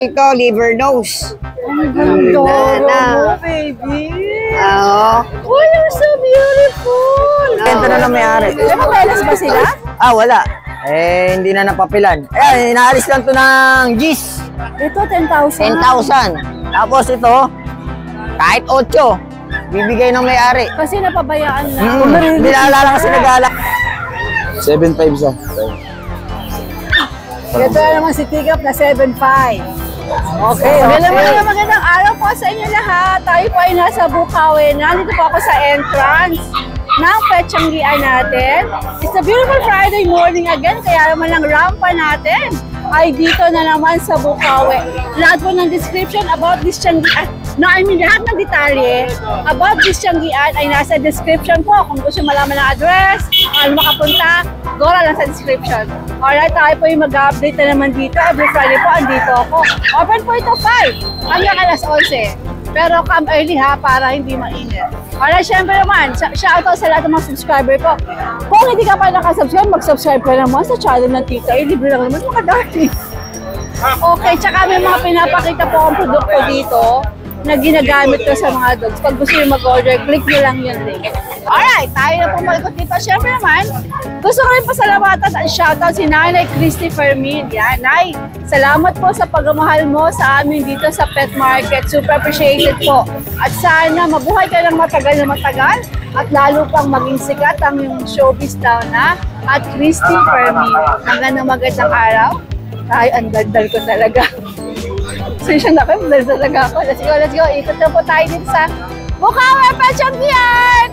Ito, liver nose. Ang ganda mo, baby. Oo. Oh, you're so beautiful. Ito na lang may-ari. May papeles ba sila? Wala. Hindi na napapilan. Ayan, inaalis lang to ng GIS. Ito, 10,000. 10,000. Tapos ito, kahit 8, bibigay ng may-ari. Kasi napabayaan na. Hindi naalala kasi nag-alak. 7.5 siya. Ito naman si Tigap na 7,500. Okay. Magandang araw po sa inyo lahat. Tayo po ay nasa Bukawi. Nandito po ako sa entrance ng Petsanggian natin. It's a beautiful Friday morning again. Kaya naman ang rampa natin ay dito na naman sa Bukawi. Lahat po ng description about this Tianggian. No, I mean, lahat ng detalye about this Tianggian ay nasa description po. Kung gusto malaman ng address, ano makapunta, go lang sa description. Alright, tayo po yung mag-update na naman dito. Every Friday po, andito ako. Open po ito 5 hanggang alas 11. Pero come early ha, para hindi mainit. Alright, syempre naman, shoutout sa lahat ng mga subscriber ko. Kung hindi ka pa nakasubscribe, mag-subscribe ka naman sa channel ng Tita. Libre lang naman mga darling. Okay, tsaka may mga pinapakita po akong produkto dito na ginagamit ko sa mga dogs. Pag gusto nyo mag-order, click nyo lang yung link. Alright, tayo na po malikot dito. Siyempre naman, gusto ko rin pasalamatan at shoutout si Nanay Christy Fermin. Yan, Nay, salamat po sa pagmamahal mo sa amin dito sa pet market. Super appreciated po. At sana mabuhay ka ng matagal na matagal at lalo pang maging sikat ang yung showbiz daw na at Christy Fermin. Magandang araw. Ay, ang daldal ko talaga. So siya na kayo, daldal talaga ako. Let's go. Ikot na po tayo dito sa Bukawi Petsanggian!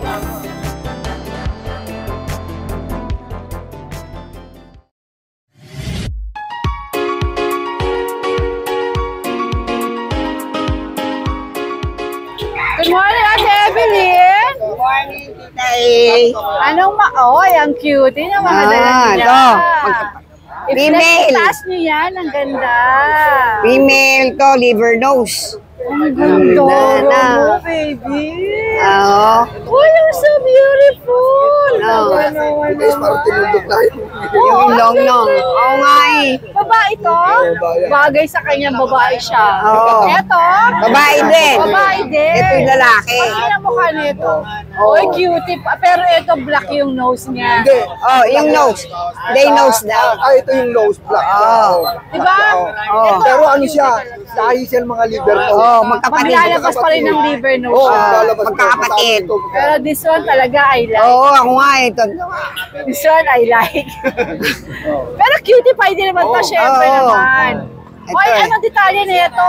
Good morning, Ate Evelyn! Good morning, Tita. Anong ang cute. Yun ang mga dala nila. Ito. Female. I-flash nyo yan, ang ganda. Female to, liver nose. Ang ganda na. mo, baby. Oo. Oh, you're so beautiful. Oo. Guys, parang tinundok na yun. Yung long. Oo nga eh. Babae to? Bagay sa kanya, babae siya. Oo. Eto? Babae din. Babae din. Ito yung lalaki. Ano yung mukha nito? Oh, cutie. Pero ito, black yung nose niya. Hindi. Yung nose. They nose daw. Ito yung nose black. Diba? Oo. Pero ano siya, dahil siya mga liver nose. Oo, magkapatid. Maglalabas pa rin ng liver nose. Oo, siya. lalabas. magkakapatid. Pero this one talaga I like. Oo, ako nga ito. This one I like. Pero cutie pie din naman to, syempre Oo. naman. Ito Oy, eh. anong detalye nito?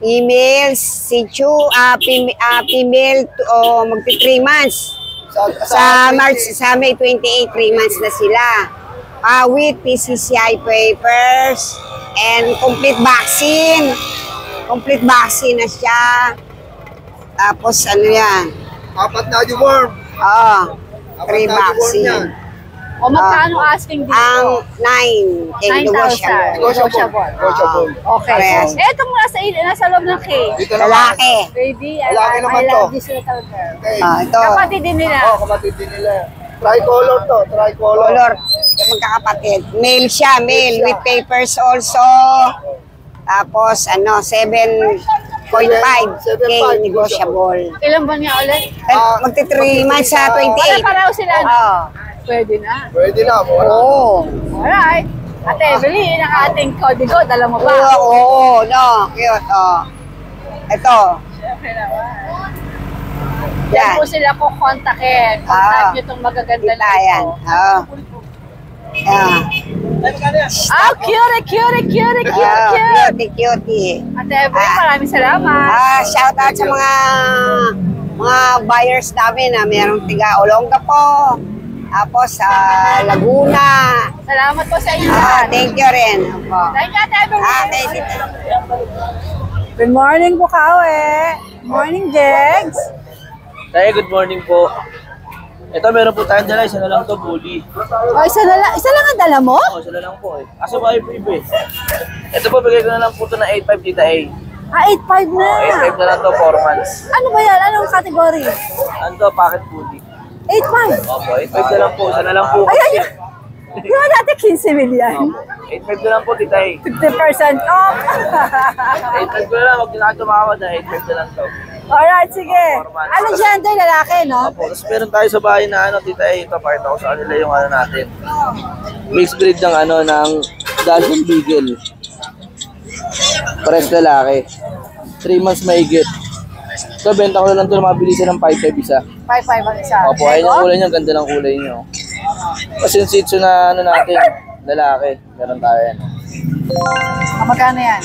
Female, si Chu, female, magti 3 months. Sa March, sa May 28, 3 months na sila. With PCCI papers and complete vaccine. Complete vaccine na siya. Tapos ano yan? 4 na deworm. 3 vaccine. O magkano asking dito? Ang 9, 9,000. Negotiable. Okay. Parehas. Etong nasa loob ng cage. Dito naman. lalaki. Baby, I Lalaki naman love to. this little girl. Okay. Ito, Kapatid din nila. Kapatid din nila. Tricolor to, tricolor. color. Magkakapatid. Male siya, male with papers also. Tapos 7.5K negotiable. Ilan ba niya ulit? Magti 3 months sa 28. Pareho sila. Oo. Pwede na. Pwede na. Oo. Alright. Ate Evelyn, ang ating kodigo, dala mo ba? Oo, no. Cute, Ito. Siyempre naman. Yan Yan. po sila kung kontakin. Contact nyo itong magaganda na Yan. ito. Oo. Yan. Cutie. Cutie. Ate Evelyn, maraming salamat. Shout out sa mga buyers namin na mayroong tiga Olonga po. Tapos sa Laguna. Salamat po sa inyo lahat. Thank you rin. Opo. Thank you, Ate Evelyn. Thank you. Good morning, Bukawi. Morning, Jegs. Tay, good morning po. Ito, meron po tayong dala. Isa na lang to, bully. O, isa lang ang dala mo? Oo, isa na lang po eh. Aso ba yung brief eh? Ito po, bigay ko na lang po ito ng 8.5 Tita A. 8.5 na. 8.5 na lang to, 4 months. Ano ba yan? Anong category? Ano to, packet bully. 8.5. Opo, 8.5 na lang po. Isa na lang po. Ayan yun. Di ba dati 15 million? 8.5 na lang po, titay. 50% off. 8.5 na lang, huwag nyo na tumawad na. 8.5 na lang to. Alright, sige. Ano gender? Lalaki, no? Opo, tapos meron tayo sa bahay na titay. Ito, pakita ko sa kanila yung natin. Mixed breed ng ng Golden Beagle. Pares lalaki. 3 months mahigit. So, benta ko na lang ito na mabilisan ng 5.5 isa. 5-5 ang isa. Opo, ayun yung kulay niya. Ganda ng kulay niyo. Kasi yung Shih Tzu na natin, lalaki. Meron tayo yan. Magkano yan?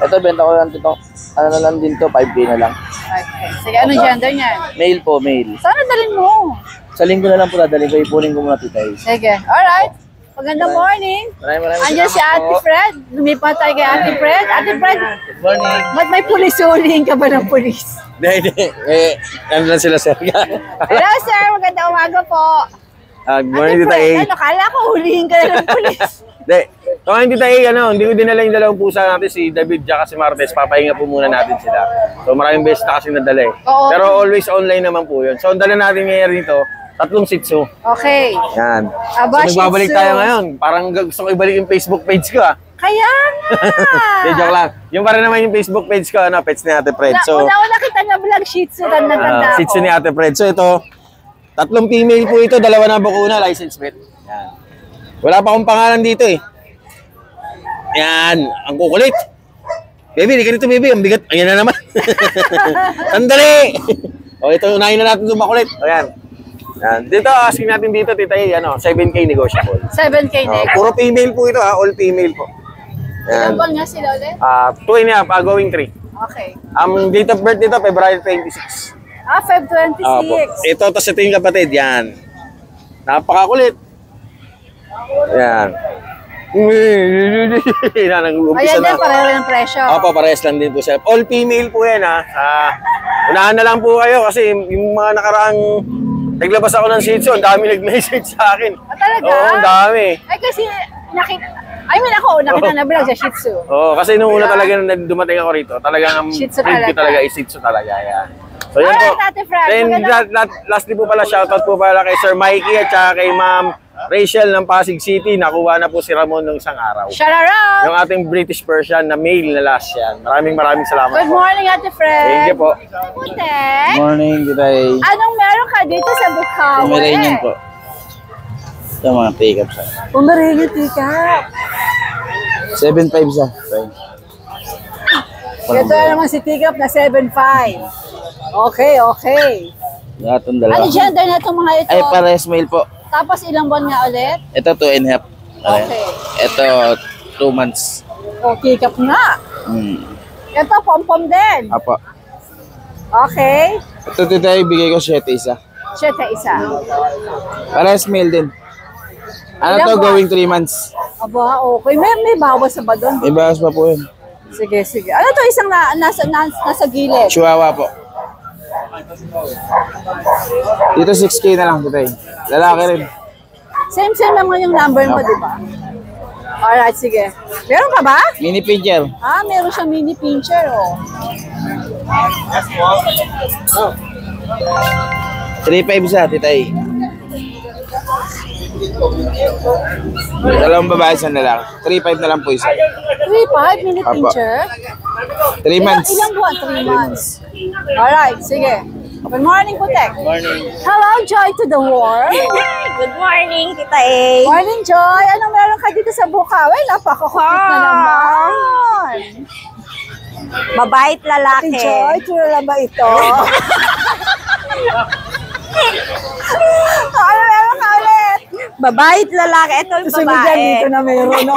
Ito, benta ko lang ito. Ano na lang din to, 5K na lang. Okay. Sige, anong gender niyan? Male po, male. Sana dalhin mo. Sa linggo na lang po dadalhin ko, ipunin ko muna titay. Sige. Alright. Magandang morning. Maraming Andiyan si salamat Ate po. Fred. Lumipat tayo kay Ate Fred. Ate Fred, Good morning. ba't may pulis-ulihin ka ba ng pulis? Hindi. Ano lang sila, sir? Hello, sir. Magandang umaga po. Good Ate morning, tita Fred, A. ano, kala ko hulihin ka na ng pulis. Hindi. Kung hindi tayo, hindi ko dinala yung dalawang pusa natin, si David at si Martes. Papahinga po muna natin sila. So maraming beses na kasi nadala eh. Oo. Pero always online naman po yun. So ang dala natin ngayon rito, 3 Shih Tzu. Okay. Yan. Aba, So nagbabalik Shih Tzu. tayo ngayon. Parang gusto ko ibalik yung Facebook page ko ah. Kaya Hindi, nga. joke lang. Yung para naman yung Facebook page ko, Pets ni Ate Fred. So, Una-una kita na vlog Shih Tzu. Tanda-tanda Shih Tzu ako. ni Ate Fred. So ito, 3 female po ito, 2 na bakuna, license plate. Yan. Wala pa akong pangalan dito eh. Yan, ang kukulit. Baby, di ka dito, baby. Ang bigat. Ayan na naman. Sandali! O, ito, unahin na natin itong makulit. O, yan. Yan. Dito, asking natin dito, titay, 7K negotiable. 7K na. Puro female po ito, all female po. Ilan Yan. buwan nga sila ulit? 2.5, going 3. Okay. Ang date of birth dito, February 26. Feb 26. Opo. Ito, tapos ito yung kapatid. Yan. Napakakulit. Yan. Ayan Nag-uumpisa din, na. pareho ng presyo. Opo, parehas lang din po siya. All female po yan ha. Unahan na lang po kayo kasi yung mga nakaraang naglabas ako ng Shih Tzu, ang dami nag-message sa akin. Talaga? Oo, ang dami. Ay, kasi nakita na vlog sa Shih Tzu. Oo, kasi nung una talaga na dumating ako rito, talagang ang Shih Tzu breed ko talaga. talaga is Shih Tzu talaga. Yan. So yan po. Alright, Ate Fran, Then magandang- lastly po pala, shoutout po pala kay Sir Mikey at saka kay Ma'am Rachel ng Pasig City. Nakuha na po si Ramon nung isang araw. Shout out! Yung ating British Persian na male na last yan. Maraming salamat Good po. morning, Ate Fred. Thank you po. Putek, Morning, Gitay. anong meron ka dito sa Bukawi? Pomeranian po. Ito mga pick-up sa Pomeranian pick-up. 7.5 sa. Ito naman si pick-up na 7.5. Okay. Lahat ng dalawa. Ano gender na itong mga ito? Ay, pares male po. Tapos ilang buwan nga ulit? Ito 2.5. Okay. Ito 2 months. O, pick-up nga. Ito, pom-pom din. Apo. Okay. Ito Titay, bigay ko 7 isa. Siya isa. Pares male din. Ano Ilang to, buwan? going 3 months. Aba, okay. May bawas na ba doon? May bawas pa po yun. Sige. Ano to isang nasa gilid? Chihuahua po. Dito 6K na lang, Titay. Lalaki rin. Same naman yung number mo, di ba? Alright, sige. Meron ka ba? Mini pincher. Meron siya mini pincher, oh. 3.5 sa, Titay. Dalawang babae sa lalaki. 3.5 na lang po isa. 3.5 mini Apa. pincher? 3 months. Ilang buwan? 3 months. Alright, sige. Good morning, Putek. Morning. Hello, Joy to the world. Good morning, Tita A. Morning, Joy. Anong meron ka dito sa Bukawi? Napaka-cute na naman. Mabait Ate lalaki. Joy, tulala ba ito? Ano meron ka ulit? Mabait lalaki. Ito yung Susunod yan, dito babae. na meron, no?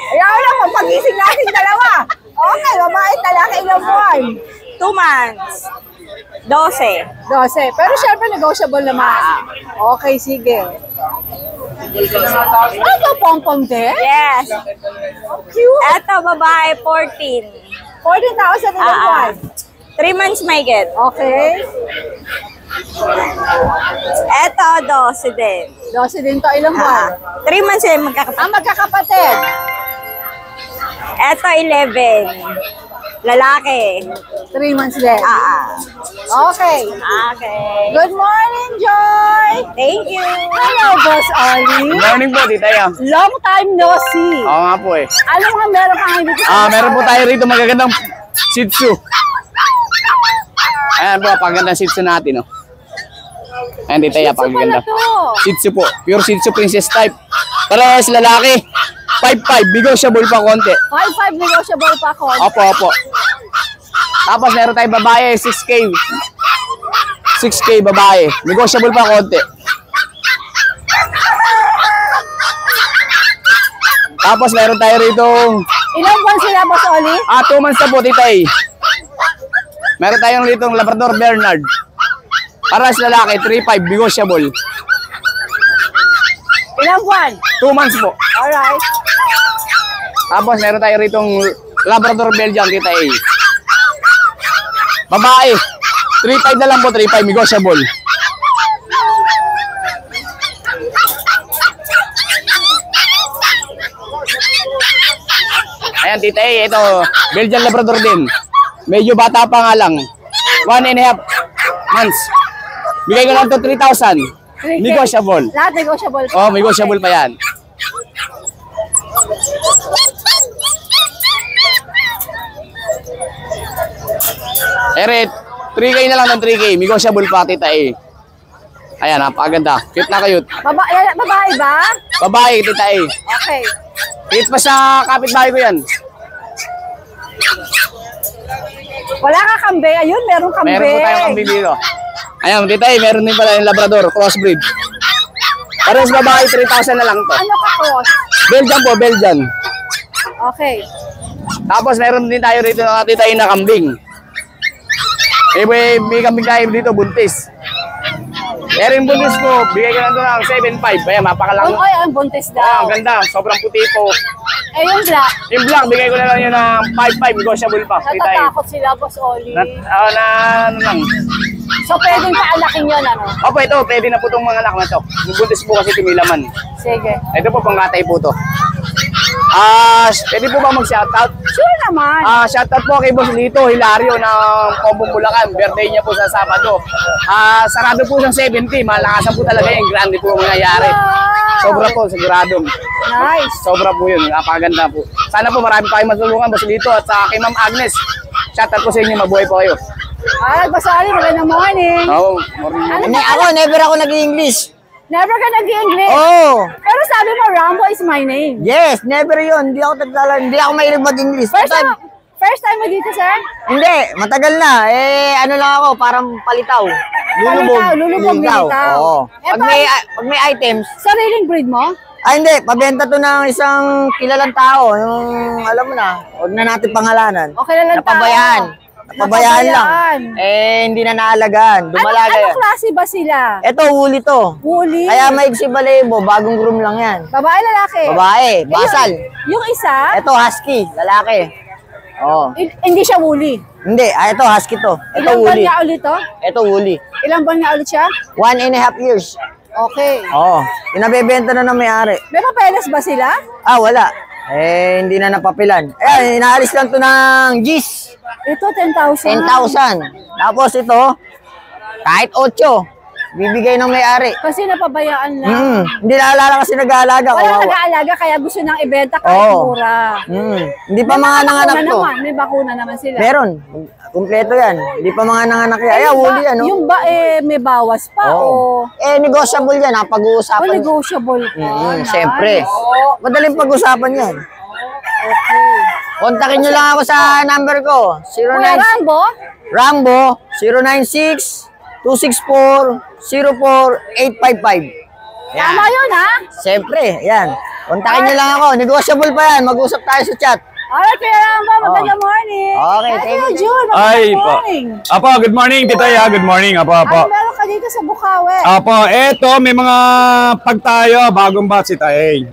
Ayaw na, papagising natin dalawa. Okay, babae, lalaki, ilang buwan? 2 months. 12. 12. Pero syempre, negotiable naman. Okay, sige. Ano, pom-pom din? Yes. Cute. Ito, babae, 14. 14,000 ilang buwan? 3 months may get. Okay. Ito, 12 din. 12 din to, ilang buwan? 3 months din magkakapatid. Magkakapatid. Ito, 11. Lalaki. 3 months din. Okay. Okay. Good morning, Joy! Thank you. Hello, Boss Oli. Morning po, Tita Ya. Long time no see. Oo nga po eh. Ano nga meron ka ngayon dito sa Meron po Bukawi? tayo rito magagandang Shih Tzu. Ayan po, pagandang Shih Tzu natin, oh. Ayan, Tita Ya, Shih Tzu pala pagaganda. to. Shih Tzu po. Pure Shih Tzu Princess type. Parehas lalaki. 5'5", negotiable pa konti. 5'5" negotiable pa ako. Opo, opo. Tapos meron tayong babae, 6K. 6K babae. Negotiable pa konti. Tapos meron tayo rito, Ilang buwan sila, Boss Oli? 2 months na po, Tita A. Meron tayong rito Labrador Bernard. Paras lalaki, 3'5", negotiable. Ilang buwan? 2 months po. Alright. Tapos meron tayo rito Labrador Belgian, Tita A. Babae, 3'5" na lang po, 3'5", negotiable. Ayan, Tita A, ito, Belgian Labrador din. Medyo bata pa nga lang. 1.5 months. Bigay ko lang to 3,000. 3K. Negotiable. Lahat negotiable pa. Oh, negotiable pa yan. Eret, 3K na lang ng 3K. Negotiable pa, Tita A. Ayan, napakaganda. Cute na cute. Babae ba? Babae, Tita A. Okay. Cute pa sa kapitbahay ko yan. Wala ka kambe. Ayun, meron kambe. Meron po tayong kambing dito. Ayan, Tita A, meron din pala yung Labrador, crossbreed. Parehas babae, 3,000 na lang to. Ano ka cost? Belgian po, Belgian. Okay. Tapos meron din tayo rito na Tita A na kambing. May kambing tayo dito, buntis. Pero yung buntis ko, bigay ko lang doon ng 7.5. Ayan, mapakalaki. Ay, ang buntis Oh, daw. ang ganda. Sobrang puti po. Eh, yung black. Yung black, bigay ko na lang yun ng 5.5. Negotiable pa. Tita A. Natatakot sila, Boss Oli. Ano lang. So, pwedeng paalakin yun, ano? Opo, ito. Pwede na po itong mga anak na ito. Yung buntis po kasi tumilaman. Sige. Ito po, panggatay po ito. Pwede po ba mag-shoutout? Sure naman. Shoutout po kay Boss Lito Hilario ng Pombong Bulacan. Birthday niya po sa Sabado. Sarado po siyang 70. Malakasan po talaga yung grande po ang mangyayari. Wow! Sobra po, sigurado. Nice. Sobra po yun. Napakaganda po. Sana po marami pa kayong matulungan, Boss Lito. At sa kay Ma'am Agnes. Shoutout po sa inyo. Mabuhay po kayo. Ay, Boss Oli, magandang morning. Morning. Ano Hindi, ba? ako, never ako nag-English. Never ka nag-English. Oh, Pero sabi mo, Rambo is my name. yes, never yun. Hindi ako hindi ako mahilig mag-English. First time mo dito, sir? Hindi, matagal na. Ano lang ako, parang palitaw. Lulubog, Lilitaw. lilitaw. Oo. Eh, Pag may items, Sariling breed mo? hindi, pabenta to ng isang kilalang tao. Yung, alam mo na, huwag na natin pangalanan. Okay lang tao. Napabayaan. Napabayaan lang. Hindi na naalagaan. Dumalaga Ano yan. klase ba sila? Ito, huli to. Woolly? Kaya maigsi balebo, bagong groom lang yan. Babae, lalaki? Babae, Eh, basal. Yung isa, Ito, husky, lalaki. Oh. hindi siya woolly. Hindi, ito, husky to. Ito, Ilang buwan huli. nga ulit to? Ito, huli. Ilang buwan nga ulit siya? 1.5 years. Okay. Oo. Pinabebenta na ng may-ari. May papeles ba sila? Wala. Hindi na napapilan. Inaalis lang to ng G's. Ito, 10,000. 10,000. Tapos ito, kahit 8, bibigay ng may-ari. Kasi napabayaan lang. Hindi na alala kasi nag-aalaga. Wala Kawawa. nag-aalaga, kaya gusto nang ibenta kahit Oo. mura. Hindi pa mga nanganak bakuna to. naman, may bakuna naman sila. Meron. Kumpleto yan. Hindi pa mga nanganak yan. Yung Huli ba- yan. Yung ba may bawas pa o Negotiable yan. Napag-uusapan. negotiable pa? Siyempre. Madaling pag-usapan yan. Okay. Kontakin nyo lang ako sa number ko. Kuya Rambo, Rambo 096-264-04855. tama yun ha? Siyempre, yan. Kontakin nyo lang ako. Negotiable pa yan. Mag-usap tayo sa chat. Alright, Kuya Rambo, magandang morning. Okay, thank you. June, Ay magandang po. morning. Apo, good morning, Tita Ya. Good morning, apo, apo. Ano meron ka dito sa Bukawi? Apo, eto, may mga pagtayo, bagong batch si Taeng.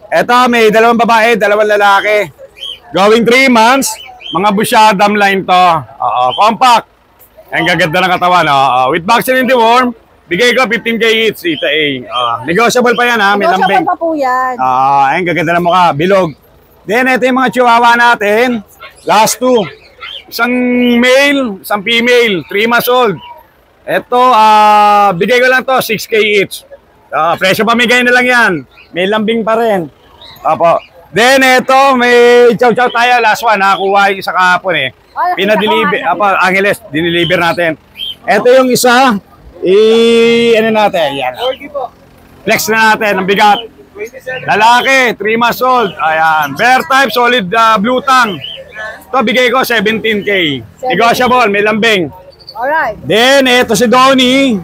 Eto, may 2 babae, 2 lalaki. Going 3 months, mga busyadam line to. Compact. Ang gaganda ng katawan. With vaccine and deworm, bigay ko 15K each, Tita A. Negotiable pa yan, ha? May Negotiable lambing. pa po yan. Ang gaganda ng mukha, bilog. Then, ito yung mga chihuahua natin. Last 2. isang male, isang female, 3 months old. Ito, bigay ko lang to, 6K each. Presyo pamigay na lang yan. May lambing pa rin. Opo. Then, ito, may chow-chow tayo. Last one, nakakuha yung isa kahapon eh. Pinadeliver, Angeles, dineliver natin. Ito yung isa, ano natin, yan. Flex na natin, ang bigat. Lalaki, 3 months old. Ayan, bear type, solid blue tongue. Ito, bigay ko 17K. Negotiable, may lambing. Alright. Then, ito si Donnie.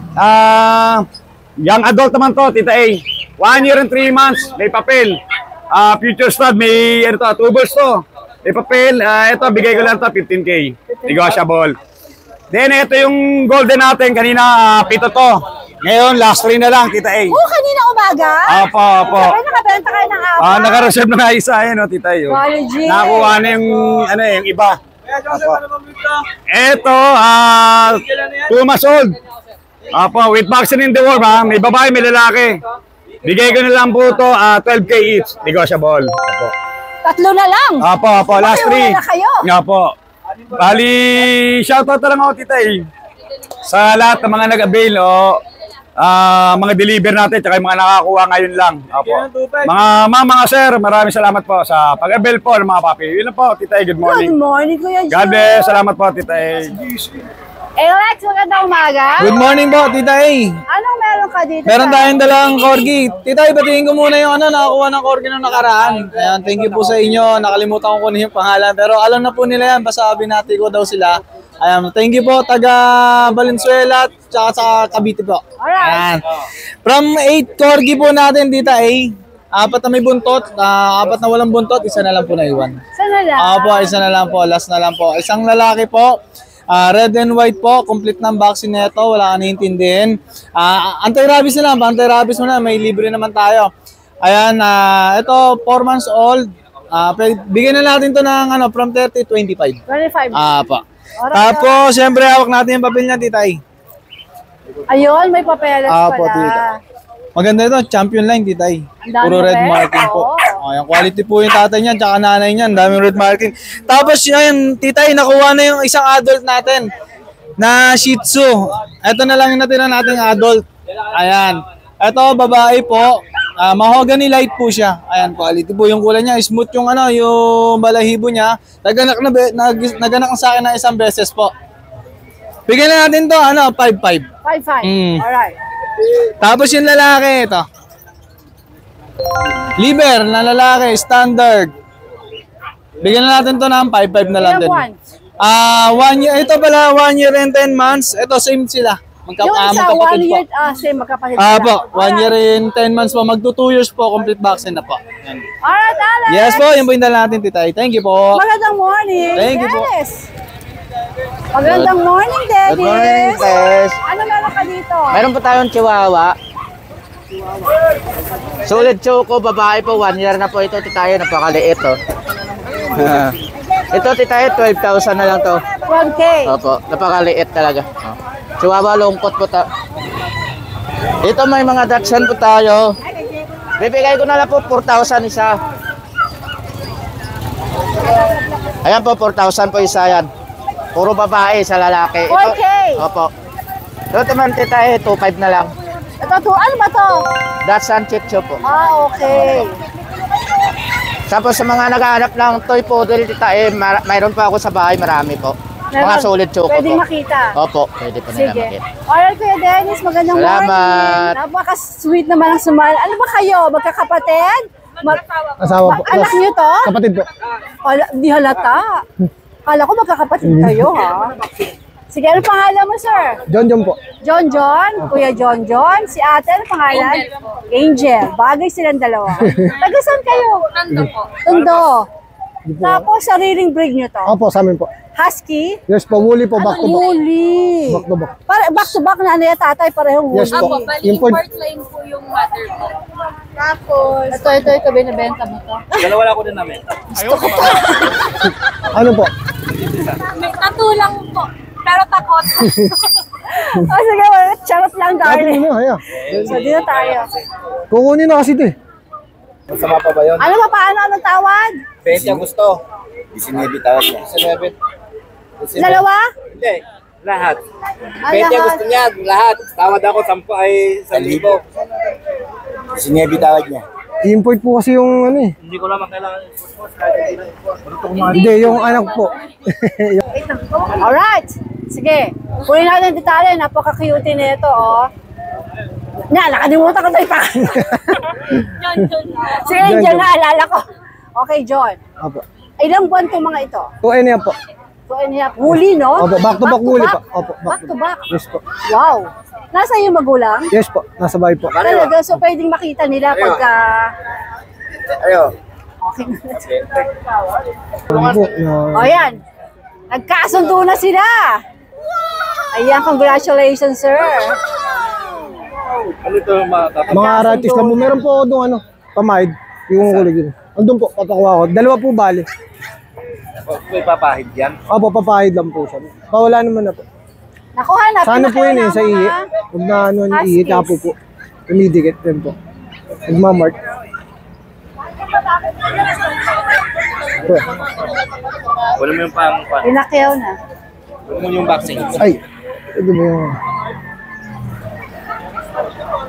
Young adult naman to, Tita A. 1 year and 3 months, may papel. Future stud, may ano to, 2 balls to. May papel. Ito, bigay ko lang to, 15K. Negotiable. Then, ito yung golden natin. Kanina, 7 to. Ngayon, last 3 na lang, Tita A. Kanina umaga? Opo. Sabay nakabenta kayo ng apat. Naka-reserve na nga isa, no, Tita A. Quality. Nakakuha na yung, yung iba. Ito, 2 months old. With vaccine in the world, ha. May babae, may lalaki. Bigay ko na lang po ito, 12K each. Negotiable. Opo. 3 na lang. Opo. Last 3. Wala kayo. Opo. Bali, shoutout na lang ako, Tita A. Sa lahat ng mga nag-avail, mga deliver natin, tsaka yung mga nakakuha ngayon lang. Opo. Mga sir, maraming salamat po sa pag-avail po ng mga papi. Yun lang po, Tita A. Good morning. Good morning, Kuya Joe. God bless. Salamat po, Tita A. Alex, magandang umaga. Good morning po, Tita A. Anong meron ka dito? Meron tayong dalang corgi. Tita A, batiin ko muna yung nakakuha ng corgi nung nakaraan. Ayan, thank you po sa inyo. Nakalimutan ko kunin yung pangalan. Pero alam na po nila yan, basta binati ko daw sila. Ayan, thank you po, taga Valenzuela, tsaka sa Cavite po. Alright. Ayan. From 8 corgi po natin, Tita A. 4 na may buntot, 4 na walang buntot, isa na lang po na iwan. Sana lang. Opo, isa na lang po, last na lang po. Isang lalaki po. Red and white po, complete ng vaccine nito, wala ka naiintindihin. Anti-rabies na lang, anti-rabies mo na, may libre naman tayo. Ayan, ito 4 months old. Bigyan na natin to ng from 30 to 25. 25. Po. Tapos, siyempre, hawak natin yung papel niya, Tita A. Ayun, may papeles pala. Po, Tita. Maganda ito, champion line, Tita A. dami Puro red red. marking po. Oo. Yung quality po yung tatay niyan, tsaka nanay niyan, daming red marking. Tapos yun, Tita A, nakuha na yung isang adult natin na Shih Tzu. Ito na lang yung natira nating adult. Ayan. Ito, babae po. Mahogany light po siya. Ayan, quality po yung kulay niya. Smooth yung yung balahibo niya. Naganak na sa akin na isang beses po. Bigyan na natin to, 5-5. 5-5. Alright. Tapos yung lalaki, ito. Liver na lalaki, standard. Bigyan na natin to ng 5-5 na lang din. 1 year, ito pala 1 year and 10 months. Ito same sila. Yung isa, 1 year, same, magkapatid sila. Po, 1 year and 10 months po. Magto 2 years po, complete vaccine na po. Yan. Alright, Alex. Yes po, yung po yung dala natin, Tita A. Thank you po. Magandang morning. Thank you po. Dennis. Magandang morning, Dennis. Good morning, Tess. Ano meron ka dito? Meron po tayong chihuahua. Solid choco, babae po, 1 year na po ito, titayo, napakaliit to. Ito, titayo, 12,000 na lang to. 1K. Opo, napakaliit talaga. Chihuahua, lungkot po ta. Ito, may mga Dachshund po tayo. Bibigay ko na lang po, 4,000 isa. Ayan po, 4,000 po isa yan. Puro babae sa lalaki. 4K. Opo. Ito naman, titayo, 2,500 na lang. Ito, ano ba to? Dachshund Shih Tzu po. Okay. Tapos sa mga naghahanap ng toy poodle, Tita mayroon pa ako sa bahay, marami po. Mga solid choco Pwedeng po. makita. Opo, pwede po nila Sige. makita. Alright, Kuya Dennis, magandang Salamat. morning. Napaka-sweet naman ang smile. Ano ba kayo? Magkakapatid? Asawa po. Anak niyo to? Kapatid po. Di halata. Kala ko magkakapatid kayo, ha? Sige, ano pangalan mo, sir? John po. John John, Kuya John John. Si ate, ano pangalan? Angel. Bagay silang dalawa. Taga saan kayo? Tondo po. Tondo. Tapos, sariling breed nyo to? Opo, sa amin po. Husky? Yes po, woolly po, back to back. Woolly. Back to back. Back to back, nanay at tatay, parehong woolly. Yes po. Import line po yung mother po. Tapos, ito, binibenta mo to. Dalawa ko din namin. Ano po? May tattoo lang po. Pero takot. Sige, charot lang, darling. Ano, haya. So, dito tayo. Kukunin na kasi ito eh. Masama pa ba yun? Ano ba, paano? Anong tawad? 20 Agosto. 19 tawag niya. 19. Dalawa? Hindi, lahat. Ay, Pwede lahat. gusto niya, lahat. Tawad ako, 1,000. Si Nebi tawad niya. Import po kasi yung ano eh. Hindi ko naman kailangan. Hindi, yung anak po. Alright. Sige. Kunin natin detalye. Napaka-cute nito, oh. Nakalimutan ko tayo pa. Si Angel, naalala ko. Okay, John. Opo. Ilang buwan itong mga ito? 2 and a half po. So, huli, no? Opo, back to back huli po. Opo, Back to back. Yes po. Wow. Nasa iyo magulang? Yes po, nasa bahay po. Talaga, so pwedeng makita nila pagka... Ayo. Okay. Ano po, O yan. Nagkasundo na sila. Ayan, congratulations, sir. Ano ito mga artist na po. Meron po ako doon ano, pamahid. Yung kulig yun. Andun po, papakuha ko. 2 po bali. May papahid yan. Opo, papahid lang po siya. Pawala naman na po. Nakuha na. Sana po yun eh, sa ihi. Huwag na ano, ihi, tapo po. Tumidikit din po. Nagmamark. Po. Wala mo yung pang... Pinakyaw na. Wala mo yung vaccine. Ay, ito ba yung...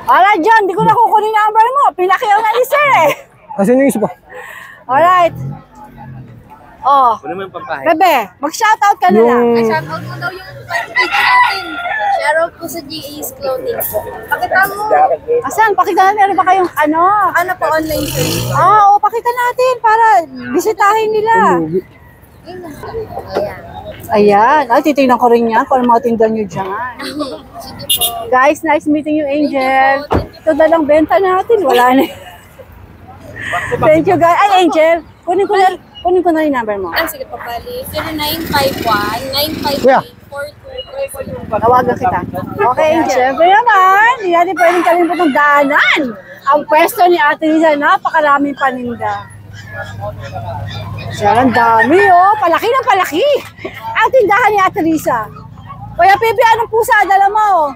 Alright, John, di ko na kukunin yung number mo. Pinakyaw na ni sir eh. Asan yung isa pa? Alright. Oh. Wala mo yung pampahid. Bebe, mag-shoutout ka na lang. Yung... Shoutout mo daw yung page natin. Shoutout po sa GA's Clothing po. Pakita mo. Asan? Pakita natin. Meron ba kayong ano? Ano po online service? Oo, pakita natin para bisitahin nila. Ayan. Ayan. Ay, titignan ko rin yan kung ano mga tindan nyo dyan. Sige po. Guys, nice meeting you, Angel. Ito na lang benta natin. Wala na. Thank you, guys. Ay, Angel. Kunin ko na yung number mo. Sige po, bali. 0951 958 Tawagan kita. Okay, Angel. Siyempre naman, hindi natin pwedeng kalimutan ng daanan. Ang pwesto ni Ate Lisa, napakaraming paninda. Siya, ang dami, oh. Palaki ng palaki. Ang tindahan ni Ate Lisa. Kuya Pepe, anong pusa dala mo?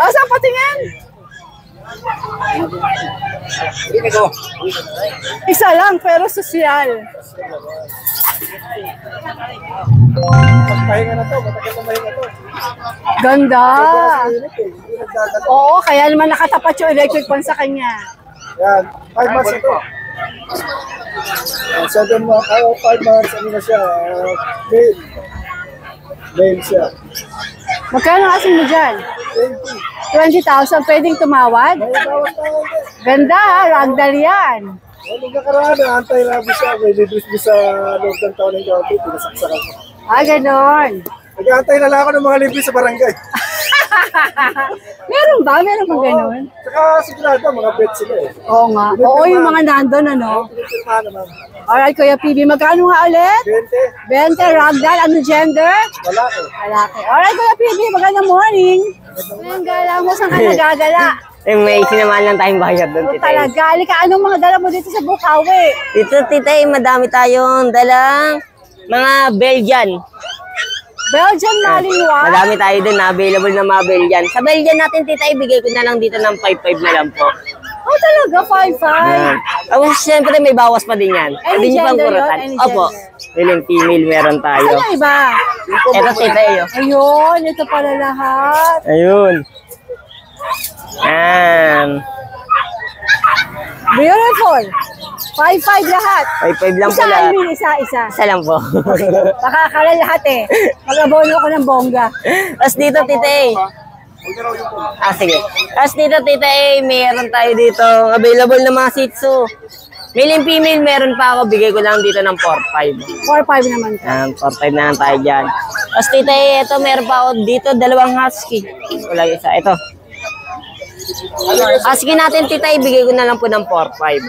Saan patingin? Isa lang, pero sosyal. Pahinga na to, matagal na mahinga to. Ganda. Oo, kaya naman nakatapat yung electric fan sa kanya. Yan, 5 months ito. 7 months, 5 months, ano na siya, male siya. Magkano asing mo dyan? 20,000, pwedeng tumawad? Ganda, ragdoll yan. Nung nakaraan, antay-rabi siya, may libris mo sa loob ng taon ng gabi, pinasaksakan ko. Ganon. Nag-aantay na lang ako ng mga libris sa barangay. Meron ba? Meron ba ganon? Saka sigurado, mga pets sila eh. Oo nga. Oo, yung mga nandun, ano? Pinipirmahan naman. Alright, Kuya PB, magkano nga ulit? 20, 20, ragdoll. Anong gender? lalaki. Lalaki. Alright, Kuya PB, magandang morning. Ang gala mo, saan ka nagagala? May sinamahan lang tayong bayad doon, Oo tita. talaga. Halika, anong mga dala mo dito sa Bukawi? Dito, tita, madami tayong dalang mga Belgian. Belgian Malinois? Madami tayo din na available na mga Belgian. Sa Belgian natin, tita, ibigay ko na lang dito ng 5-5 na lang po. Oh, talaga? 5-5? Tapos, syempre, may bawas pa din yan. Any Pwede nyo pang gender yun? kuratan. Any Opo. Male and female meron tayo. Saan yung iba? Ito, tita, iyo. Ayun, ito pala lahat. Ayun. Yan. Beautiful. 5-5 lahat. 5-5 lang po Isa, I lahat. mean, isa. Isa lang po. Baka akala lahat eh. Mag-abono ko ng bongga. Tapos dito, tita, sige. Tapos dito, tita, meron tayo dito available na mga Shih Tzu. Male and female, meron pa ako. Bigay ko lang dito ng 4-5. 4-5 naman ka. Yan, 4-5 na lang tayo dyan. Tapos tita, ito, meron pa ako dito, 2 husky. Wala isa. Ito. Husky natin, tita, ibigay ko na lang po ng 4-5.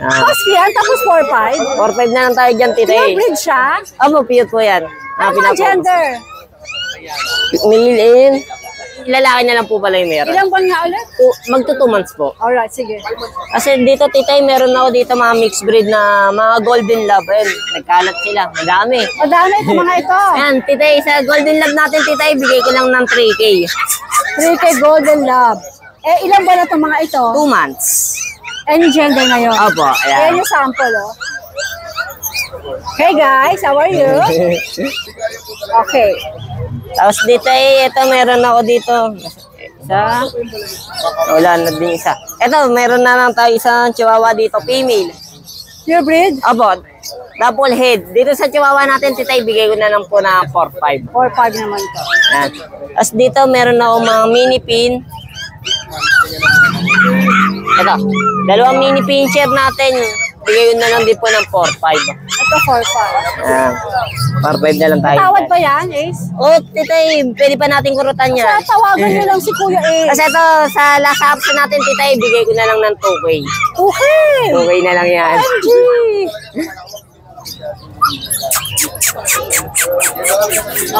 Husky yan, tapos 4-5? 4-5 na lang tayo dyan, tita. Pure breed siya? Opo, cute po yan. Ano ang gender? Milin. Lalaki na lang po pala yung meron. Ilang buwan nga ulit? Magto 2 months po. Alright, sige. Kasi dito, titay, meron ako dito mga mixed breed na mga golden lab. Ayun, nagkalat sila. Madami. Madami ito mga ito. Ayan, titay, sa golden lab natin, titay, bigay ko lang ng 3K. 3K Golden Lab. Eh, ilang buwan na itong mga ito? 2 months. Any gender ngayon? Opo, ayan. Ayan yung sample, oh. Hey guys, how are you? Okay. Tapos dito ito meron ako dito. Isa. Wala na din isa. Ito, meron na lang tayo isang chihuahua dito, female. Pure breed? Abo, double head. Dito sa chihuahua natin, tita, ibigay ko na lang po na 4-5. 4-5 naman to. Yan. Tapos dito, meron ako mga mini pin. Ito, dalawang mini pincher natin. Bigay ko na lang din po ng 4-5. Ito 4-5. Yan. 4-5 na lang tayo. Tawad ba yan, Ace? Oh, tita, pwede pa natin kurutan yan. Sa tawagan nyo lang si Kuya Ace. Kasi ito, sa last option natin, tita, ibigay ko na lang ng 2K. Okay. 2K na lang yan. MG!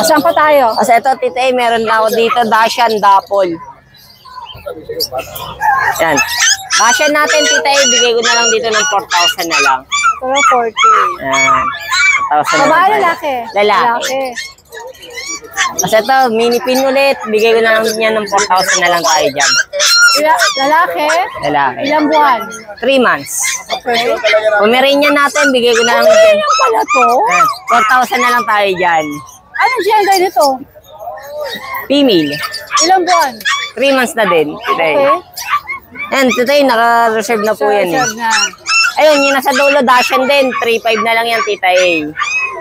Saan pa tayo? Kasi ito, tita, meron na ako dito, Dashan Dapol. Yan. Dashan natin, tita, ibigay ko na lang dito ng 4,000 na lang. Pero 40. Yan. 4,000 na Babae, lang. lalaki? Lalaki. Kasi ito, mini pin ulit, bigay ko na lang yan ng 4,000 na lang tayo dyan. Lalaki? Lalaki. Ilang buwan? 3 months. Okay. Pomeranian natin, bigay ko na lang dyan. Ano pala to? 4,000 na lang tayo dyan. Anong gender nito? Female. Ilang buwan? 3 months na din. Today. Okay. Yan, today, naka-reserve na po yan eh. Reserve na. Ayun, yung nasa dulo, Dashan din. 3,500 na lang yan, tita eh.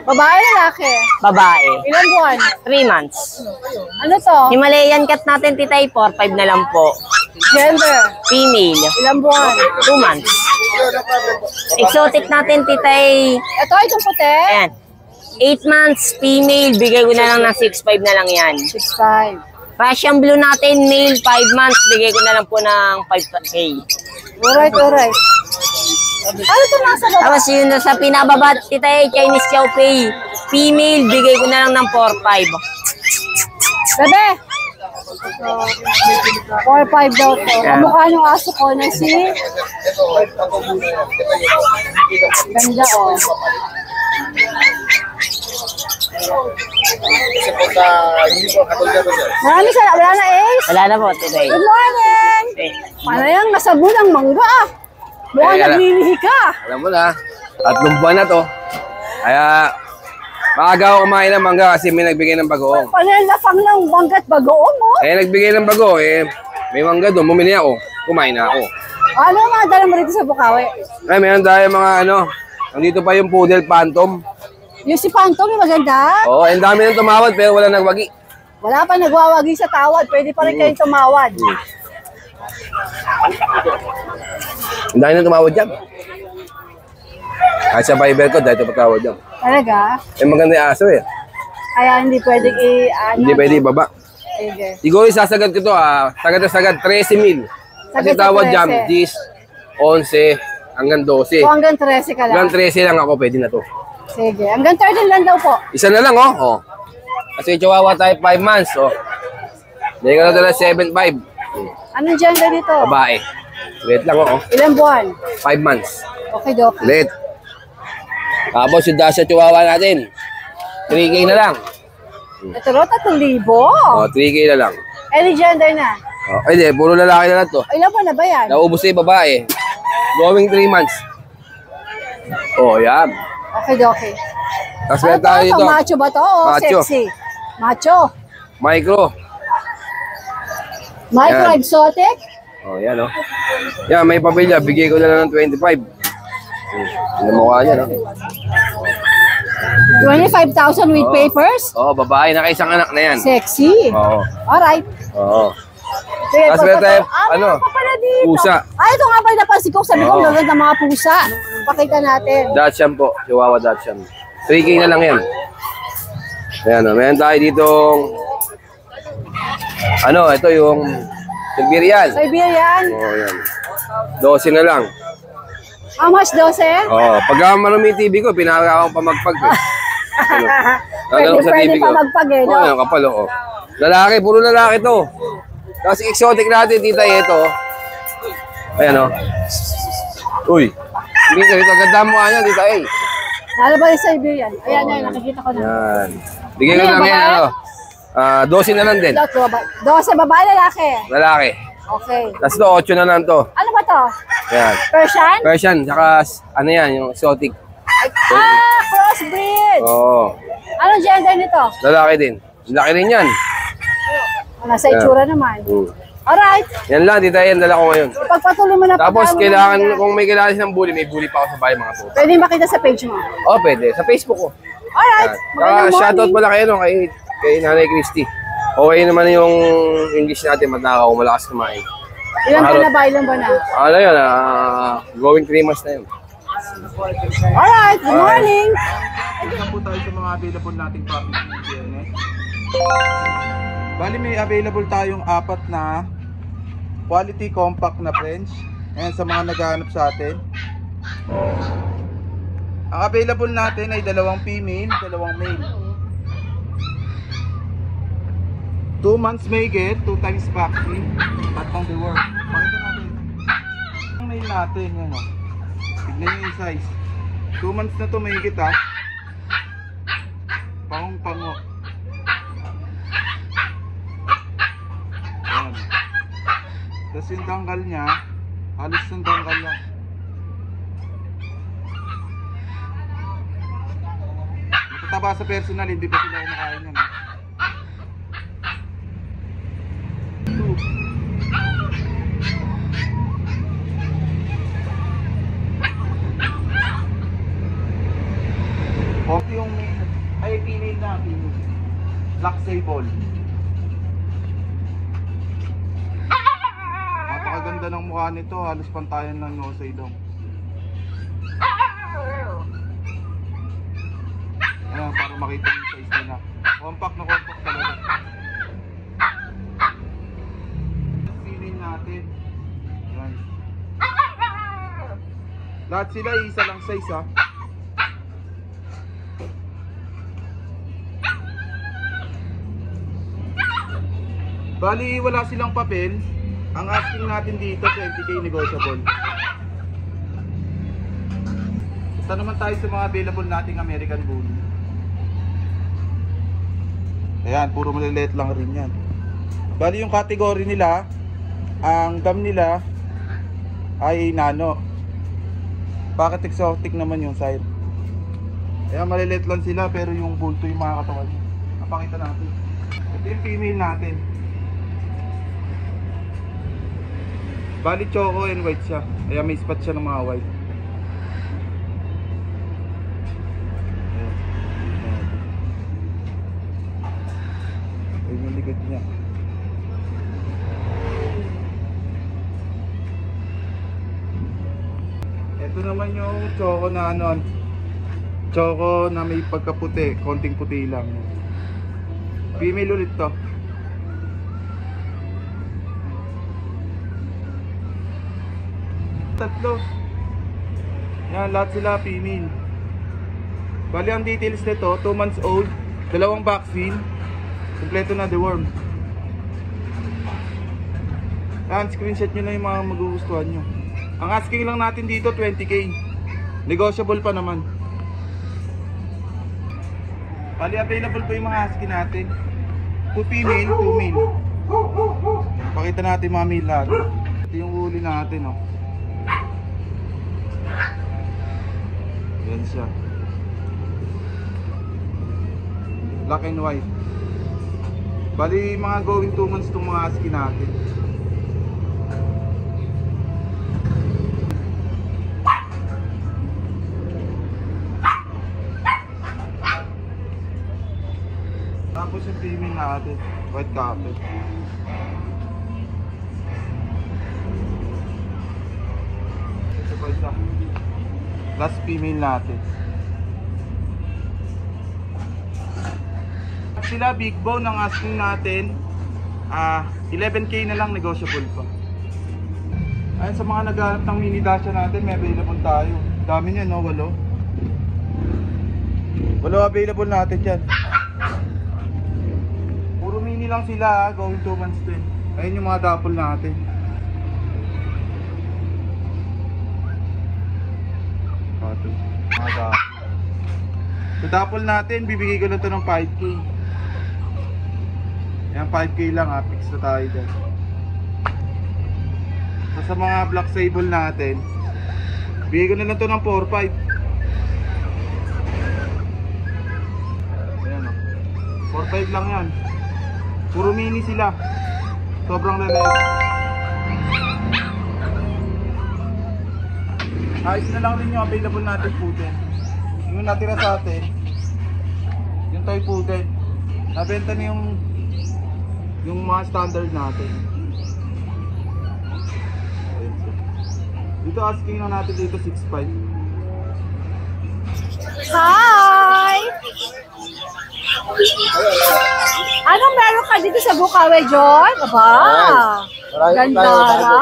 Babae, lalaki? Babae. Ilang buwan? 3 months. Ano to? Himalayan cat natin, tita eh. 4,500 na lang po. Gender? Female. Ilang buwan? 2 months. Exotic natin, tita eh. Ito, itong puti? Ayan. 8 months, female. Bigay ko na lang ng 6,500 na lang yan. 6'5". Russian blue natin, male, 5 months. Bigay ko na lang po ng 5K. Alright, alright. Ano ito nasa baba? Tapos yun sa pinababa, tita eh, Chinese Chow Pei. Female, bigay ko na lang ng 4,500. Bebe! 4'5" daw to. Kamukha yung aso ko na si... Ganda oh. Maraming salamat. Wala na, Ace? Wala na po, tita eh. Good morning! Paano yan? Nasabo ng mangga ah. Mukhang Kaya- naglilihi ka. Alam mo na, 3 buwan na to. Kaya, maaga ako kumain ng mangga kasi may nagbigay ng bagoong. Paano yung lafang ng mangga't bagoong mo? Eh, nagbigay ng bago, may mangga doon, bumili ako. Kumain na ako. Ano ang mga dala mo rito sa Bukawi? Ay, meron tayo mga nandito pa yung Poodle Phantom. Yung si Phantom, yung maganda. Oo, ang dami nang tumawad pero wala nagwagi. Wala pa nagwawagi sa tawad. Pwede pa rin kayong tumawad. Ang dami nang tumawad dyan. Kahit sa Viber ko, dahil ito patawad dyan. Talaga? Eh, maganda yung aso eh. Kaya hindi pwede Hindi pwede ibaba. Sige. Siguro isasagad ko to, sagad na sagad, 13,000. Kasi Sagad sa tawad dyan, 13. 10, 11, hanggang 12. So hanggang 13 ka lang. Hanggang 13 lang ako, pwede na to. Sige. Hanggang 13 lang daw po. Isa na lang, oh. Kasi chihuahua tayo 5 months, oh. Hindi ka na talaga 7'5". Anong gender dito? Babae. Wait lang, oh. Ilang buwan? 5 months. Okay, Doki. Ulit. Tapos yung Dasha chihuahua natin. 3K na lang. Ito ro, 3,000. Oh, 3K na lang. Any gender na? Oh, ay, di, puro lalaki na lang to. Ilan buwan na ba yan? Naubos na yung babae. Going 3 months. Oh, yan. Okay, Doki. Tapos Ano meron tayo to? dito. Macho ba to? O Macho. sexy? Macho. Micro. Micro Yan. exotic? Oh, yan, oh. Yan, may pamilya. Bigay ko na lang ng 25. Ano mukha niya, no? 25,000 with Oo. papers? Oh, babae. Nakaisang anak na yan. Sexy. Oo. Alright. Oo. Sige, Tapos meron tayo, meron pa pala dito. pusa. Ito nga pala napansin ko. Sabi ko, Oo. maganda mga pusa. Pakita natin. Dachshund po. Chihuahua Dachshund. 3K na lang yan. Ayan, oh. Meron tayo ditong ito yung Siberian. Siberian. Oh, yan. 12 na lang. How much, 12? Oh, pagka marami yung TV ko, pinaka akong pamagpag. Ano sa Pwede TV ko? pa magpag eh, no? Oh, yung kapal, oh. Lalaki, puro lalaki to. Tapos exotic natin, tita, ito. Ayan, oh. Uy. Hindi ka rito. Ganda mo niya, tita, eh. Lalo ba yung Siberian? Ayan, ayan, nakikita ko na. Yan. Bigay ko Ano lang yan, yan, babae? 12 na lang din. 12, babae, lalaki. Lalaki. Okay. Tapos to, 8 na lang to. Ano ba to? Yan. Persian? Persian, saka ano yan, yung exotic. Oo. Anong gender nito? Lalaki din. Laki rin yan. Nasa itsura naman. Alright. Yan lang, tita, yan dala ko ngayon. Ipagpatuloy mo na Tapos, pagkain mo kailangan, na. kung may kailangan ng bully, may bully pa ako sa bahay mga po. Pwede makita sa page mo. Oo, pwede. Sa Facebook ko. Alright. Magandang Shoutout morning. pala kayo no, kay Nanay Christy. Okay naman yung English natin, matakaw, malakas kumain. Ilan ka na ba? Ilan ba na? Ano yun, going 3 months na yun. Alright. Good morning. Ito po tayo sa mga available nating puppies ng Biyernes. Bali may available tayong 4 na quality compact na French. Ayan sa mga naghahanap sa atin. Ang available natin ay 2 female, 2 male. 2 months may get, 2 times vaccine, 3 deworm. Pakita natin. Ang male natin, yan o. Tignan nyo yung size. 2 months na to may get ha. Pangong-pango. Ayan. Tapos yung tanggal niya, halos yung tanggal lang. Matataba sa personal, hindi pa sila kumakain yan. Okay yung ay female na, female. Black sable. Napakaganda ng mukha nito, halos pantayan ng nose daw. Ayan, para makita yung size nila. Compact na compact talaga. Female natin. Ayan. Lahat sila isa lang size ha. Bali, wala silang papel. Ang asking natin dito, 20k negotiable. Ito naman tayo sa mga available nating American Bully. Ayan, puro maliliit lang rin yan. Bali, yung category nila, ang dam nila ay nano. Bakit exotic naman yung sire? Ayan, maliliit lang sila pero yung bulto yung mga katawan. Napakita natin. Ito yung female natin. Bali choco and white siya. Kaya may spot siya ng mga white. Ayan yung likod niya. Ito naman yung choco na ano. Choco na may pagkaputi. Konting puti lang. Female ulit to. Tatlo. Yan, lahat sila female. Bali ang details nito, 2 months old, 2 vaccine, kompleto na deworm. Yan, screenshot nyo na yung mga magugustuhan nyo. Ang asking lang natin dito, 20k. Negotiable pa naman. Bali available pa yung mga asking natin. 2 female, 2 male. Pakita natin mga male lahat. Ito yung huli natin, oh. Yan siya. Black and white. Bali mga going 2 months itong mga husky natin. Tapos yung female natin, white carpet. Ito pa isa. Last female natin. Sila big bone ang asking natin 11k na lang, negotiable pa. Ayun, sa mga naghahanap ng mini dasha natin, may available tayo. Dami niya, no? 8 available natin dyan. Puro mini lang sila, going 2 months din. Ayun yung mga dapple natin. Sa dapple natin, bibigay ko na to ng 5k. Yan, 5k lang ha, fix na tayo dyan. So, sa mga black sable natin, bibigay ko na lang to ng 4-5. 4-5 lang yan. Puro mini sila. Sobrang lalaki. Ayos na lang rin yung available natin putin. Yung natira sa atin, yung toy putin. Nabenta na yung mga standard natin. Dito asking na natin dito 6.5. Hi! Anong meron ka dito sa Bukawe, John? Aba, ganda na.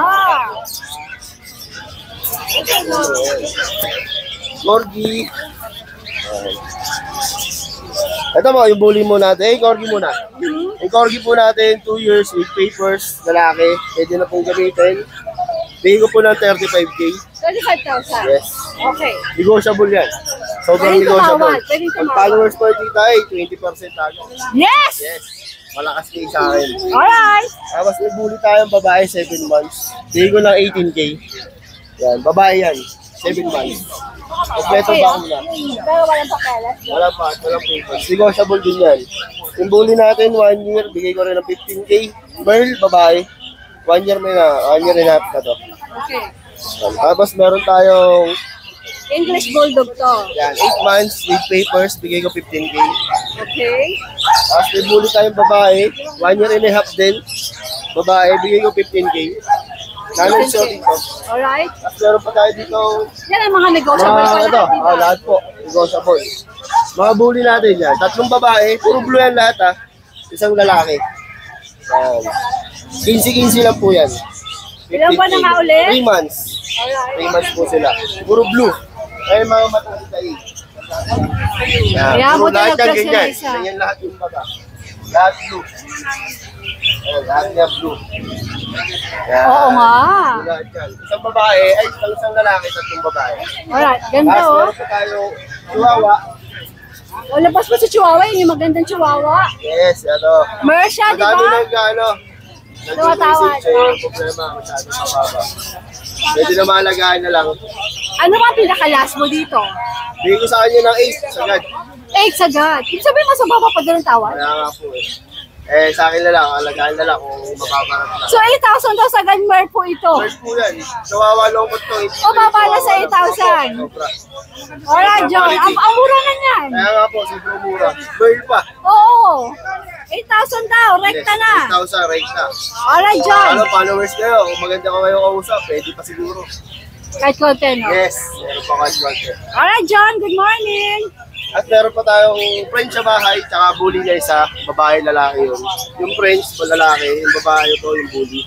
Corgi. Ito mo, yung bully mo natin. Corgi muna. Yung Corgi po natin, 2 years with papers, lalaki. Pwede na pong gamitin. Bigay ko po ng 35K. 35,000? Yes. Okay. Negotiable yan. Sobrang Pwede negotiable. tumawad, pwede tumawad. Ang followers po dito ay 20% agad. Yes! Yes. Malakas kayo sa akin. Alright. Tapos may bully tayong babae, 7 months. Bigay ko ng 18K. Yan, babae yan. 7 months. Kompleto ba ako na? Pero walang papeles. Walang papers. Negotiable din yan. Yung bully natin, 1 year, bigay ko rin ng 15K. Merl, babae. 1 year may na, 1 year and a half na to. Okay. Tapos meron tayong English Bulldog to. yan, 8 months with papers, bigay ko 15K. Okay. Tapos may bully tayong babae, 1 year and a half din. Babae, bigay ko 15K. Nanon show dito. Alright. Tapos meron pa tayo dito. Yan ang mga negotiable Mga pa ito, lahat, diba? lahat po, negotiable. Mga bully natin yan. 3 babae, puro blue yan lahat ha. Isang lalaki. Yan. 15-15 lang po yan. Ilang buwan na nga ulit? 3 months. 3 months po sila. Puro blue. Ay mga matangitay. Yan. Kaya Puro mo lahat talaga yan ganyan. isa. Ganyan lahat yung baba. Lahat blue. Ayan, lahat niya blue. Yan. Oo nga. Lahat yan. Isang babae, ay isang lalaki, 3 babae. Alright, ganda Tapos oh. meron pa tayo chihuahua. O, labas mo sa Chihuahua, yun yung magandang Chihuahua. Yes, ano. Mersha, di Madami ba? Tumatawad. Yung problema, masyadong mababa. Pwede na maalagaan na lang. Ano ba pinaka-last mo dito? Bigay ko sa kanya ng 8 sagad. 8 sagad. Ibig sabihin mo sa baba pa din ang tawad? Kaya nga po eh. Eh, sa akin na lang, alagaan na lang kung mababarat na. So 8,000 daw sagad mer po ito? First po yan. Nawawalo ko ito. O babala sa 8,000? Sobra. Alright, John. Ang mura na yan. Kaya nga po, sobrang mura. Bird pa. Oo. 8,000 daw. Rekta na. 8,000, rekta. Alright, John. Ano, followers kayo. Kung maganda ko kayo kausap, pwede pa siguro. Kahit konti, no? Yes, meron pa kahit konti. Alright, John. Good morning. At meron pa tayong French sa bahay, tsaka bully niya isa, babae, lalaki yun. Yung French, lalaki, yung babae ito, yung bully.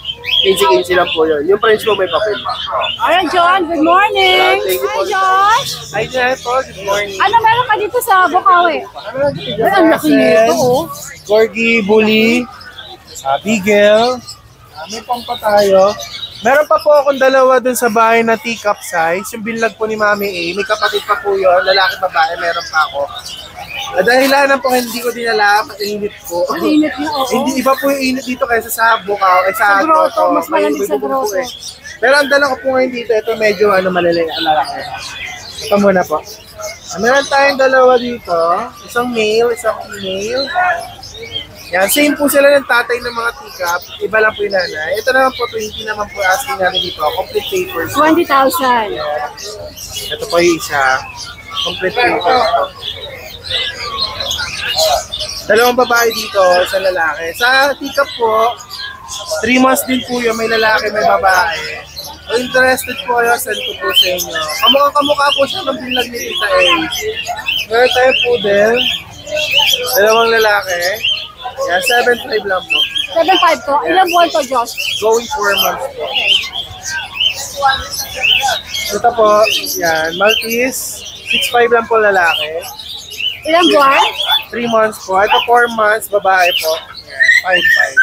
15-15 lang po yun. Yung French ko may papel. Alright, John. Good morning. Hi, Josh. Hi, Jeff. Good morning. Ano meron ka dito sa Bukawi? Ay, ang laki nito, oh. Corgi, bully, beagle. May pampa tayo. Meron pa po akong dalawa dun sa bahay na teacup size. Yung binlag po ni Mami A. May kapatid pa po yun. Lalaki, babae. Meron pa ako. Dahilanan po hindi ko dinala. Mainit po. Mainit na, oo. Hindi iba po yung init dito kaysa sa Bukaw. Sa grotto. Mas malamig sa grotto. Pero ang dala ko po ngayon dito. Ito medyo malalaki. Ito muna po. Meron tayong dalawa dito. Isang male, isang female. Yan, same po sila ng tatay ng mga teacup. Iba lang po yung nanay. Ito naman po, 20 naman po asking namin dito. Complete papers. 20,000. Ito po yung isa. Complete papers. Dalawang babae dito, sa lalaki. Sa teacup po, 3 months din po yun. May lalaki, may babae. Kung interested po kayo, send ko po sa inyo. Kamukha po siya ng binlag ni Tita A. Meron tayo po din. Dalawang lalaki. Yan, 7.5 lang po. 7.5 to? Ilang buwan to, Josh? Going 4 months po. Ito po, yan, Maltese. 6.5 lang po lalaki. Ilang buwan? 3 months po. Ito 4 months, babae po. Yan, 5.5.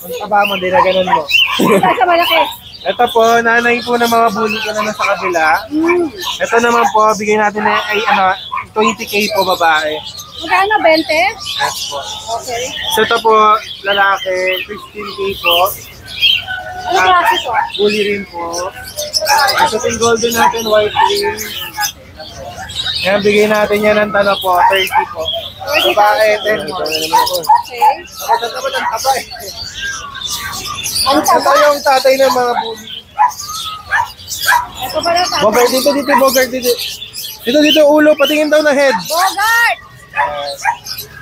Ang taba mo, di na ganun mo. Sa malaki. Ito po, nanay po ng mga bully ko na nasa kabila. Ito naman po, bigay natin na ay 20K po babae. Magkano? 20? Yes po. Okay. So ito po, lalaki, 15K po. Ano klase to? Bully rin po. Ito yung golden natin, white ring. Yan, bigay natin yan ng tanong po, 30 po. Babae, 10 months. Okay. Dapat ang taba eh. Ang Ito taba. yung tatay ng mga bully. Ito pala tatay. Bogart, dito, Bogart, dito. Dito, ulo, patingin daw na head. Bogart!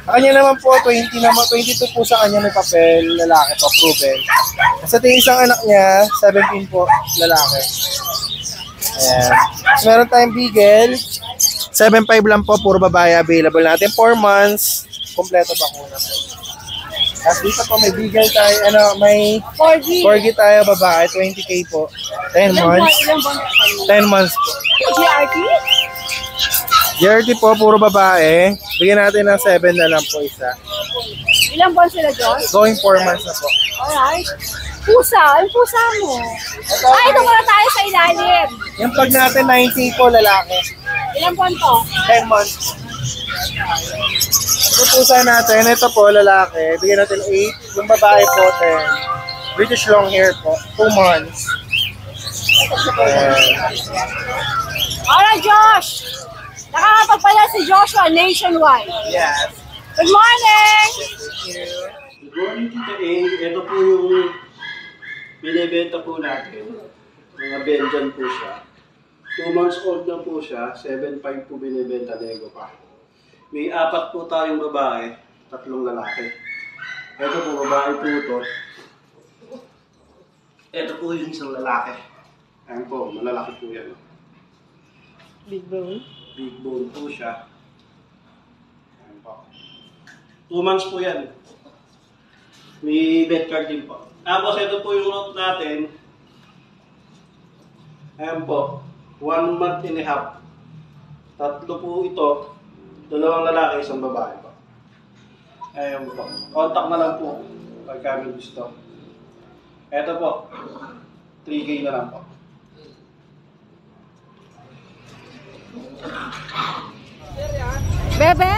Sa kanya naman po, 22 po sa kanya may papel, lalaki po, proven. Sa tingin isang anak niya, 17 po, lalaki. Ayan. So, meron tayong Beagle, 7.5 lang po, puro babae available natin, 4 months, kompleto bakuna po. Tapos dito po may Beagle tayo, may Corgi tayo, babae, 20k po, 10 months. 10 months po. GRT? GRT po, puro babae. Bigyan natin ng 7 na lang po isa. Ilang buwan sila, Josh? Going 4 months na po. Alright. Pusa, ang pusa mo. Ito muna tayo sa ilalim. Yung pag natin 90 po, lalaki. Ilang buwan to? 10 months. Yung pusa natin, ito po, lalaki. Bigyan natin 8. Yung babae po, 10. British long hair po, 2 months. Alright, Josh. Nakakapagpala si Joshua nationwide. Yes. Good morning! Good morning, Tita A. Ito po yung binibenta po natin. Mga Belgian po siya. 2 months old na po siya. 7.5 po binibenta, nego pa. May 4 po tayong babae, 3 lalaki. Ito po, babae po ito. Ito po yung isang lalaki. Ayan po, malalaki po yan. Big bone? Big bone po siya. Ayan po. 2 months po yan. May vet card din po. Tapos ito po yung note natin. Ayan po. 1 month and a half. 3 po ito. 2 lalaki, 1 babae po. Ayan po. Contact na lang po pag kami gusto. Ito po. 3K na lang po. Bebe!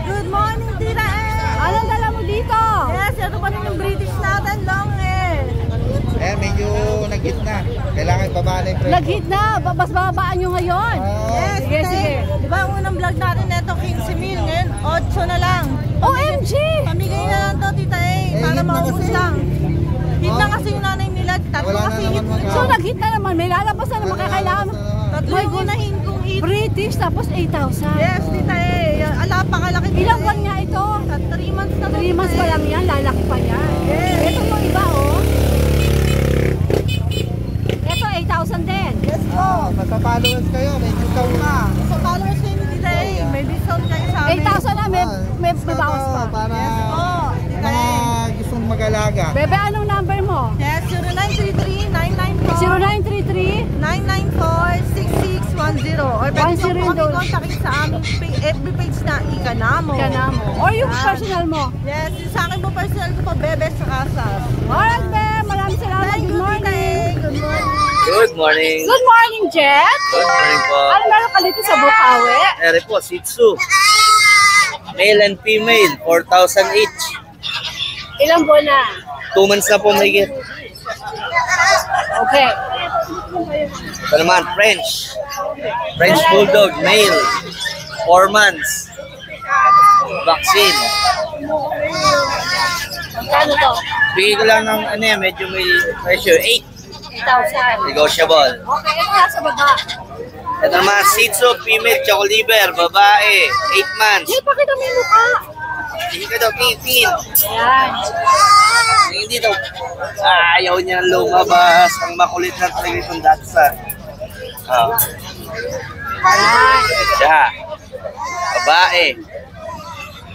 Good morning, Tita E! Anong dala mo dito? Yes, ito pa yung British natin, long hair. Eh, medyo nag-hit na. Kailangan babaan na yung presyo. Nag-hit na, mas bababaan nyo ngayon. Yes, sige, sige. Di ba ang unang vlog natin neto 15,000, ngayon 8 na lang. OMG! Pamigay na lang to, Tita A, para maubos lang. Hit na kasi yung nanay nila, 3 kasi hit. So nag-hit na naman, may lalabas na naman kakailangan. 3 yung unahin kong hit. British, tapos 8,000. Yes, Tita A. Ala, pakalaki. Ilang buwan nga ito? 3 months na. 3 months pa lang yan, lalaki pa yan. Yes. Ito yung iba, oh. Ito, 8,000 din. Yes po. Basta followers kayo, may discount ka. Basta followers kayo, Tita A. May discount kayo sa amin. 8,000 na, may bawas pa. Para yes po, Tita A. gustong mag-alaga. Bebe, anong number mo? Yes, 0933-994-66110. Or pwede nyo po kami kontakin sa aming FB page na Ikanamo. Ikanamo. Or yung personal mo? Yes, yung sa akin po personal ko po, Bebe sa Casas. Alright, Bebe. Maraming salamat. Good morning. Good morning. Good morning. Good morning, Jet. Good morning po. Ano meron ka dito sa Bukawi? Ere po, Shih Tzu. Male and female, 4,000 each. Ilang buwan na? 2 months na po may get. Okay. Ito naman, French. French Bulldog, male. 4 months. Vaccine. Magkano to? Bigay ko lang ng medyo may presyo, 8,000. Negotiable. Okay, ito nasa baba. Ito naman, Shih Tzu, female, choco liver, babae, 8 months. Hey, pakita mo yung mukha. Hindi ka daw, titin. Ayan. Hindi daw, ayaw niya lumabas. Ang makulit na talaga itong Dachshund. Siya. Babae.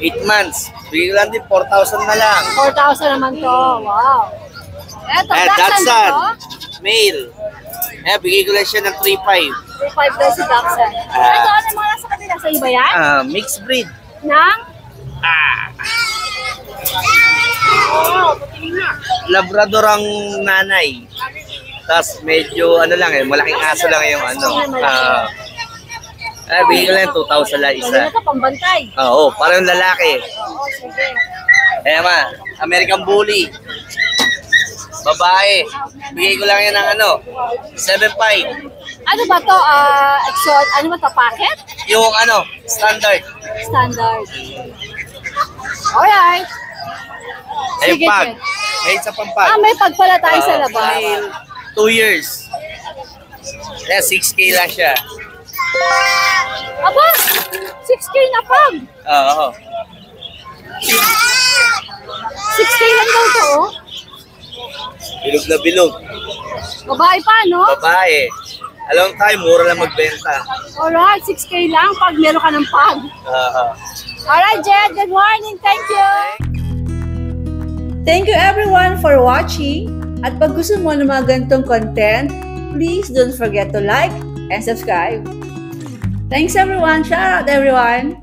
8 months. Bigyan lang din, 4,000 na lang. 4,000 naman to. Wow. Eto, Dachshund to? Male. Bigay ko lang siya ng 3,500. 3,500 daw si Dachshund. Ito, ano yung mga nasa kanila? Sa iba yan? Mixed breed. Nang? Labrador ang nanay. Tapos medyo malaking aso lang yung bigyan ko lang 2,000 lang isa. Ano ito, pambantay? Oo, parang lalaki. Oo, sige. American Bully. Babae. Bigay ko lang yan ng 7,500. Ano ba to? Ano ba to? Packet? Yung ano, standard. Standard. Alright. Ay, Sige, pag. Jen. May isa pang pag. May pag pala tayo sa labas. 2 years. Yeah, 6K lang siya. Aba! 6K na pag! Oo. 6K lang daw to, oh. Bilog na bilog. Babae pa, no? Babae. Alam tayo, mura lang magbenta. Alright, 6K lang pag meron ka ng pag. Oo. Alright, Jed, good morning. Thank you. Thank you everyone for watching. At pag gusto mo ng mga ganitong content, please don't forget to like and subscribe. Thanks everyone. Shout out everyone.